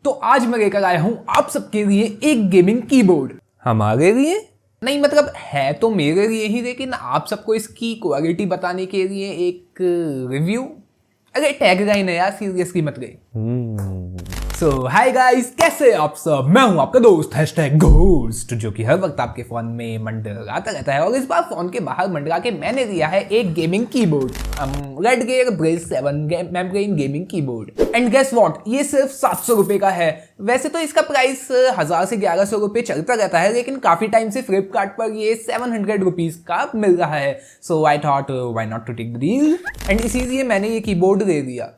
तो आज मैं लेकर आया हूं आप सबके लिए एक गेमिंग कीबोर्ड। हमारे लिए नहीं, मतलब है तो मेरे लिए ही, लेकिन आप सबको इसकी क्वालिटी बताने के लिए एक रिव्यू। अरे टैगलाइन है यार, सीरियसली मत गए। सो हाय गाइस, कैसे आप सब? मैं हूं आपका दोस्त #घोस्ट, जो कि हर वक्त आपके फोन में मंडराता रहता है। और इस बार फोन के बाहर मंडरा के मैंने लिया है एक gaming keyboard, Redgear Blaze 7 membrane gaming keyboard. And guess what, ये सिर्फ 700 रुपए का है। वैसे तो इसका प्राइस 1000 से 1100 रुपए चलता रहता है, लेकिन काफी टाइम से फ्लिपकार्ट पर ये 700 रुपीज का मिल रहा है। So I thought why not to take the deal, and इसीलिए मैंने ये कीबोर्ड ले लिया।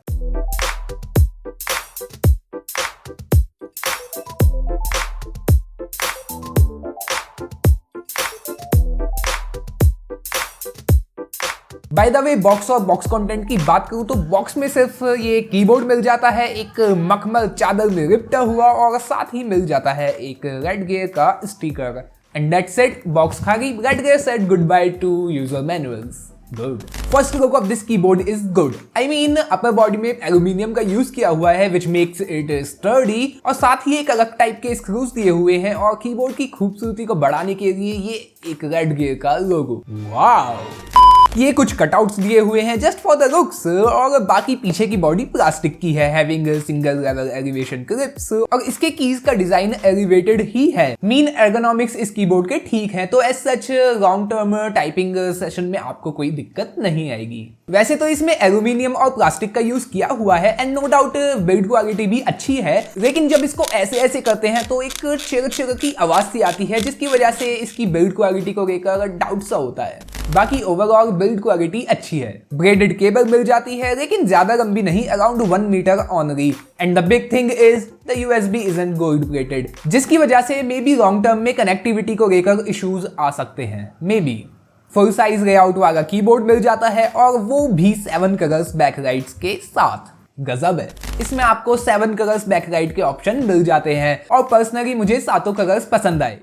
बाय द वे, बॉक्स और बॉक्स कंटेंट की बात करूं तो बॉक्स में सिर्फ ये कीबोर्ड मिल जाता है, एक मखमल चादर में लिपटा हुआ, और साथ ही मिल जाता है एक रेडगेयर का sticker. And that's it, box खाली। Redgear said good bye to user manuals. Good. First look of this keyboard is good. I mean upper body में एल्यूमिनियम का यूज किया हुआ है, विच मेक्स इट स्टर्डी, और साथ ही एक अलग टाइप के स्क्रूज दिए हुए हैं, और कीबोर्ड की खूबसूरती को बढ़ाने के लिए ये एक रेडगेयर का लोगो। वाओ। ये कुछ कटआउट्स दिए हुए हैं जस्ट फॉर द लुक्स, और बाकी पीछे की बॉडी प्लास्टिक की है, having single level elevation clips, और इसके कीज का डिजाइन एलिवेटेड ही है। मीन एर्गोनॉमिक्स इस कीबोर्ड के ठीक हैं, तो as such long term typing session में आपको कोई दिक्कत नहीं आएगी। वैसे तो इसमें एल्यूमिनियम और प्लास्टिक का यूज किया हुआ है, and no doubt build quality भी अच्छी है, लेकिन जब इसको ऐसे ऐसे करते हैं तो एक चिर चिर की आवाज सी आती है, जिसकी वजह से इसकी बिल्ड क्वालिटी को लेकर डाउट सा होता है। बाकी ओवरऑल बिल्ड क्वालिटी अच्छी है। ब्रेडेड केबल मिल जाती है, लेकिन ज्यादा लंबी नहीं, around 1 metre only. And the big thing is the USB isn't gold plated, जिसकी वजह से मे बी लॉन्ग टर्म में कनेक्टिविटी को लेकर इश्यूज आ सकते हैं, may be. Full size layout वाला कीबोर्ड मिल जाता है, और वो भी 7 कलर्स बैकलाइट्स के साथ। गजब है। इसमें आपको 7 कलर्स बैकलाइट के ऑप्शन मिल जाते हैं, और पर्सनली मुझे 7 कलर्स पसंद आए।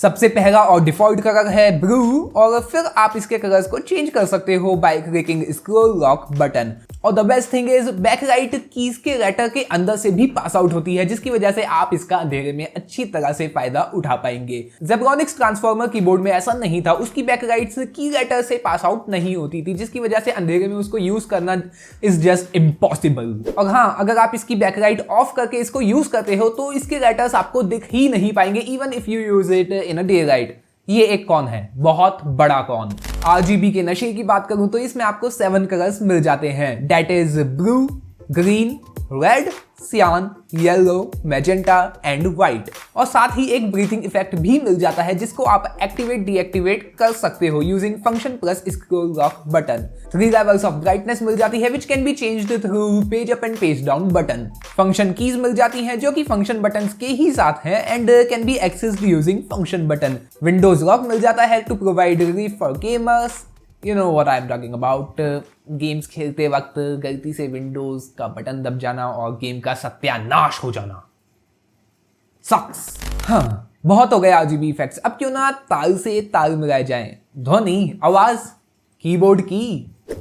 सबसे पहला और डिफॉल्ट कलर है ब्लू, और फिर आप इसके कलर्स को चेंज कर सकते हो by clicking scroll lock button. और the best thing is backlight keys के लेटर के अंदर से भी पास आउट होती है, जिसकी वजह से आप इसका अंधेरे में अच्छी तरह से फायदा उठा पाएंगे। जेब्रॉनिक्स ट्रांसफॉर्मर कीबोर्ड में ऐसा नहीं था, उसकी बैकलाइट्स की लेटर से पास आउट नहीं होती थी, जिसकी वजह से अंधेरे में उसको यूज करना इज जस्ट इम्पॉसिबल। और हाँ, अगर आप इसकी बैकलाइट ऑफ करके इसको यूज करते हो तो इसके लेटर्स आपको दिख ही नहीं पाएंगे, even if you use it in a day light. ये एक कॉन है, बहुत बड़ा कॉन। RGB के नशे की बात करूं तो इसमें आपको 7 कलर्स मिल जाते हैं, that is blue, green, red, सियान, येलो, मैजेंटा एंड व्हाइट। और साथ ही एक ब्रीथिंग इफेक्ट भी मिल जाता है, जिसको आप एक्टिवेट डीएक्टिवेट कर सकते हो using function plus scroll lock button. 3 levels of brightness मिल जाती है, which can be changed through page up and page down button. Function keys मिल जाती हैं, जो कि फंक्शन बटन के ही साथ हैं, and can be accessed using function button. Windows lock मिल जाता है to provide relief for gamers. You know what I'm talking about. Games खेलते वक्त गलती से विंडोज का बटन दब जाना और गेम का सत्यानाश हो जाना सक्स। हाँ, बहुत हो गया RGB इफेक्ट्स, अब क्यों ना ताल से ताल मिलाए जाएं। ध्वनि, आवाज, कीबोर्ड की।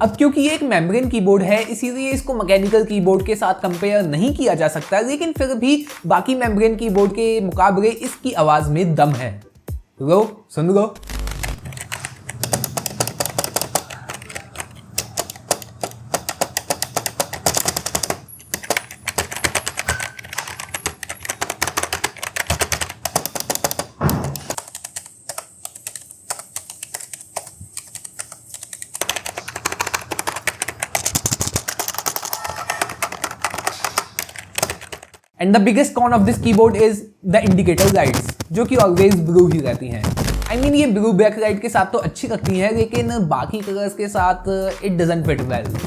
अब क्योंकि ये एक मेम्ब्रेन कीबोर्ड है, इसीलिए इसको मैकेनिकल कीबोर्ड के साथ कंपेयर नहीं किया जा सकता, लेकिन फिर भी बाकी मेम्ब्रेन कीबोर्ड के मुकाबले इसकी आवाज में दम है। लो, सुन लो। And the biggest con of this keyboard is the indicator lights, जो कि ऑलवेज ब्लू ही रहती हैं। आई मीन ये ब्लू बैकलाइट के साथ तो अच्छी लगती हैं, लेकिन बाकी कलर्स के साथ इट डजंट फिट वेल।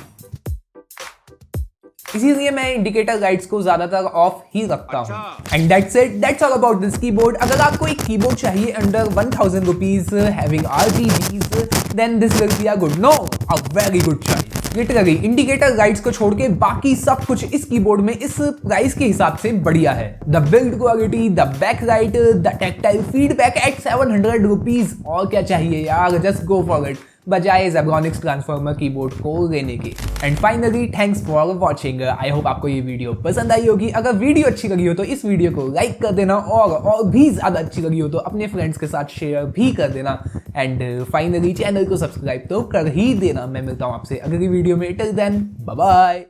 इसीलिए मैं इंडिकेटर लाइट्स को ज्यादातर ऑफ ही रखता हूँ। And that's it, that's all about this keyboard. अगर आपको एक कीबोर्ड चाहिए under 1000 rupees having RGBs, then this will be a good, no, a very good choice. Literally indicator lights को छोड़ के बाकी सब कुछ इस कीबोर्ड में इस प्राइस के हिसाब से बढ़िया है। The build quality, the back light, the tactile feedback eight 700 rupees, और क्या चाहिए यार, जस्ट गो फॉर इट। बजाय Zebronics ट्रांसफॉर्मर कीबोर्ड को लेने के। And finally thanks for watching. I hope आपको ये वीडियो पसंद आई होगी। अगर वीडियो अच्छी लगी हो तो इस वीडियो को लाइक कर देना और भी ज्यादा अच्छी लगी हो तो अपने फ्रेंड्स के साथ शेयर भी कर देना। एंड फाइनली चैनल को सब्सक्राइब तो कर ही देना। मैं मिलता हूँ आपसे अगली वीडियो में। Till then bye bye.